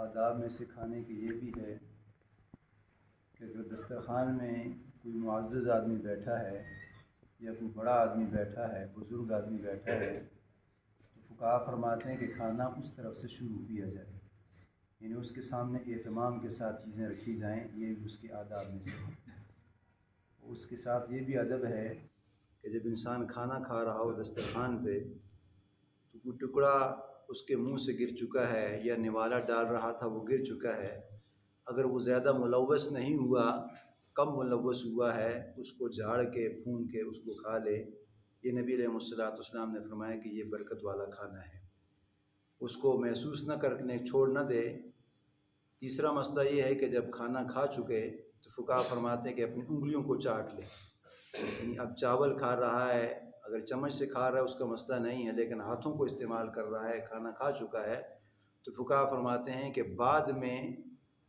آداب میں سے کھانے کے یہ بھی ہے کہ اگر دسترخوان میں کوئی معزز آدمی بیٹھا ہے یا کوئی بڑا آدمی بیٹھا ہے، بزرگ آدمی بیٹھا ہے، تو فقہا فرماتے ہیں کہ کھانا اس طرف سے شروع کیا جائے، یعنی اس کے سامنے اہتمام کے ساتھ چیزیں رکھی جائیں، یہ بھی اس کے آداب میں سے ہے۔ اس کے ساتھ یہ بھی ادب ہے کہ جب انسان کھانا کھا رہا ہو دسترخوان پہ تو کوئی ٹکڑا اس کے منہ سے گر چکا ہے یا نوالا ڈال رہا تھا وہ گر چکا ہے، اگر وہ زیادہ ملوث نہیں ہوا، کم ملوث ہوا ہے، اس کو جھاڑ کے پھون کے اس کو کھا لے۔ یہ نبی علیہ السلام نے فرمایا کہ یہ برکت والا کھانا ہے، اس کو محسوس نہ کرنے چھوڑ نہ دے۔ تیسرا مسئلہ یہ ہے کہ جب کھانا کھا چکے تو فقہا فرماتے ہیں کہ اپنی انگلیوں کو چاٹ لے، یعنی اب چاول کھا رہا ہے، اگر چمچ سے کھا رہا ہے اس کا مسئلہ نہیں ہے، لیکن ہاتھوں کو استعمال کر رہا ہے، کھانا کھا چکا ہے، تو فقہا فرماتے ہیں کہ بعد میں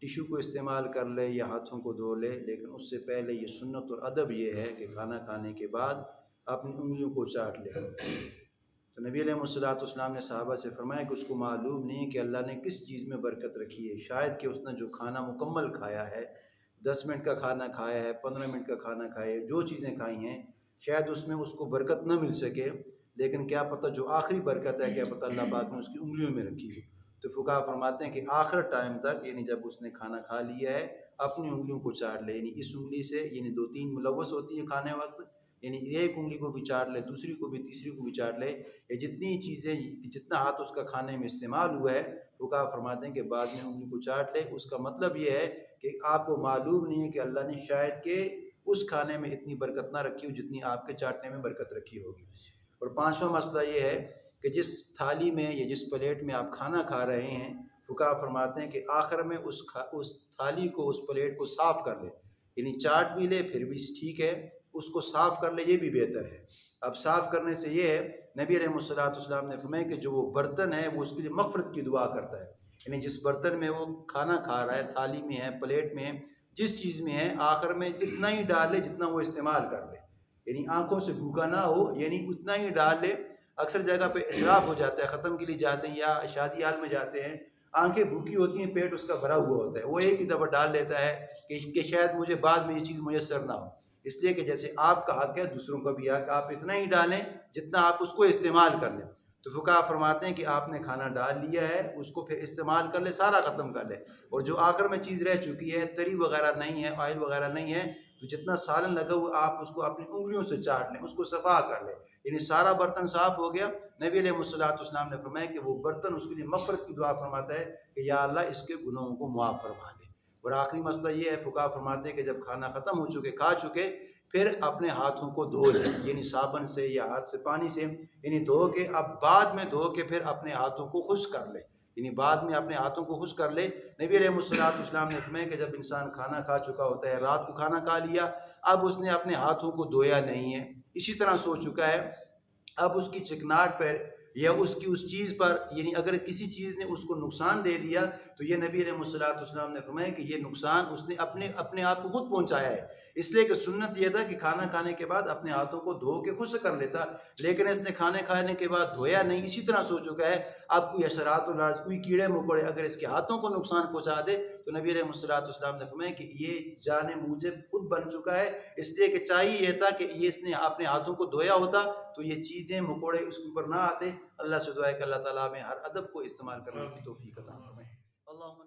ٹیشو کو استعمال کر لے یا ہاتھوں کو دھو لے، لیکن اس سے پہلے یہ سنت اور ادب یہ ہے کہ کھانا کھانے کے بعد اپنی انگلیوں کو چاٹ لے۔ تو نبی علیہ السلام نے صحابہ سے فرمایا کہ اس کو معلوم نہیں کہ اللہ نے کس چیز میں برکت رکھی ہے، شاید کہ اس نے جو کھانا مکمل کھایا ہے، 10 منٹ کا کھانا کھایا ہے، 15 منٹ کا کھانا کھایا ہے، جو چیزیں کھائی ہیں شاید اس میں اس کو برکت نہ مل سکے، لیکن کیا پتہ جو آخری برکت ہے کیا پتہ اللہ پاک نے اس کی انگلیوں میں رکھی ہے۔ تو فقہا فرماتے ہیں کہ آخر ٹائم تک، یعنی جب اس نے کھانا کھا لیا ہے، اپنی انگلیوں کو چاٹ لے، یعنی اس انگلی سے، یعنی 2-3 ملوث ہوتی ہیں کھانے وقت، یعنی ایک انگلی کو بھی چاٹ لے، دوسری کو بھی، تیسری کو بھی چاٹ لے، یہ جتنی چیزیں، جتنا ہاتھ اس کا کھانے میں استعمال ہوا ہے، فقہا فرماتے ہیں کہ بعد میں انگلی کو چاٹ لے۔ اس کا مطلب یہ ہے کہ آپ کو معلوم نہیں ہے کہ اللہ نے شاید کہ اس کھانے میں اتنی برکت نہ رکھی ہو جتنی آپ کے چاٹنے میں برکت رکھی ہوگی۔ اور 5واں مسئلہ یہ ہے کہ جس تھالی میں یا جس پلیٹ میں آپ کھانا کھا رہے ہیں، فقہا فرماتے ہیں کہ آخر میں اس تھالی کو، اس پلیٹ کو صاف کر لے، یعنی چاٹ بھی لے پھر بھی ٹھیک ہے، اس کو صاف کر لے، یہ بھی بہتر ہے۔ اب صاف کرنے سے یہ ہے، نبی علیہ السلام نے فرمایا کہ جو وہ برتن ہے وہ اس کے لیے مغفرت کی دعا کرتا ہے، یعنی جس برتن میں وہ کھانا کھا رہا ہے، تھالی میں ہے، پلیٹ میں ہے، جس چیز میں ہے، آخر میں اتنا ہی ڈال لے جتنا وہ استعمال کر لے، یعنی آنکھوں سے بھوکا نہ ہو، یعنی اتنا ہی ڈال لے۔ اکثر جگہ پہ اسراف ہو جاتا ہے، ختم کے لیے جاتے ہیں یا شادی حال میں جاتے ہیں، آنکھیں بھوکی ہوتی ہیں، پیٹ اس کا بھرا ہوا ہوتا ہے، وہ ایک ہی دفعہ ڈال لیتا ہے کہ شاید مجھے بعد میں یہ چیز میسر نہ ہو۔ اس لیے کہ جیسے آپ کا حق ہے دوسروں کا بھی حق، آپ اتنا ہی ڈالیں جتنا آپ اس کو استعمال کر لیں۔ تو فقہا فرماتے ہیں کہ آپ نے کھانا ڈال لیا ہے، اس کو پھر استعمال کر لے، سارا ختم کر لے، اور جو آخر میں چیز رہ چکی ہے، تری وغیرہ نہیں ہے، آئل وغیرہ نہیں ہے، تو جتنا سالن لگا ہوا آپ اس کو اپنی انگلیوں سے چاٹ لیں، اس کو صفا کر لیں، یعنی سارا برتن صاف ہو گیا۔ نبی علیہ السلام نے فرمایا کہ وہ برتن اس کے لیے مغفرت کی دعا فرماتا ہے کہ یا اللہ اس کے گناہوں کو معاف فرما دے۔ اور آخری مسئلہ یہ ہے، فقہا فرماتے ہیں کہ جب کھانا ختم ہو چکے، کھا چکے، پھر اپنے ہاتھوں کو دھو لیں، یعنی صابن سے یا ہاتھ سے پانی سے، یعنی دھو کے، اب بعد میں دھو کے پھر اپنے ہاتھوں کو خشک کر لیں، یعنی بعد میں اپنے ہاتھوں کو خشک کر لے۔ نبی علیہ السلام نے فرمایا کہ جب انسان کھانا کھا چکا ہوتا ہے، رات کو کھانا کھا لیا، اب اس نے اپنے ہاتھوں کو دھویا نہیں ہے، اسی طرح سو چکا ہے، اب اس کی چکناٹ پر یا اس کی اس چیز پر، یعنی اگر کسی چیز نے اس کو نقصان دے دیا تو یہ نبی علیہ السلام نے فرمایا کہ یہ نقصان اس نے اپنے آپ کو خود پہنچایا ہے، اس لیے کہ سنت یہ تھا کہ کھانا کھانے کے بعد اپنے ہاتھوں کو دھو کے خشک کر لیتا، لیکن اس نے کھانے کھانے کے بعد دھویا نہیں، اسی طرح سو چکا ہے۔ اب کوئی حشرات و کوئی کیڑے مکوڑے اگر اس کے ہاتھوں کو نقصان پہنچا دے تو نبی علیہ السلام نے فرمایا کہ یہ جان موجب خود بن چکا ہے، اس لیے کہ چاہیے یہ تھا کہ یہ اس نے اپنے ہاتھوں کو دھویا ہوتا تو یہ چیزیں مکوڑے اس کے اوپر نہ آتے۔ اللہ سے دعا ہے کہ اللہ تعالیٰ ہمیں ہر ادب کو استعمال کرنے کی توفیق عطا فرمائے۔ اللہم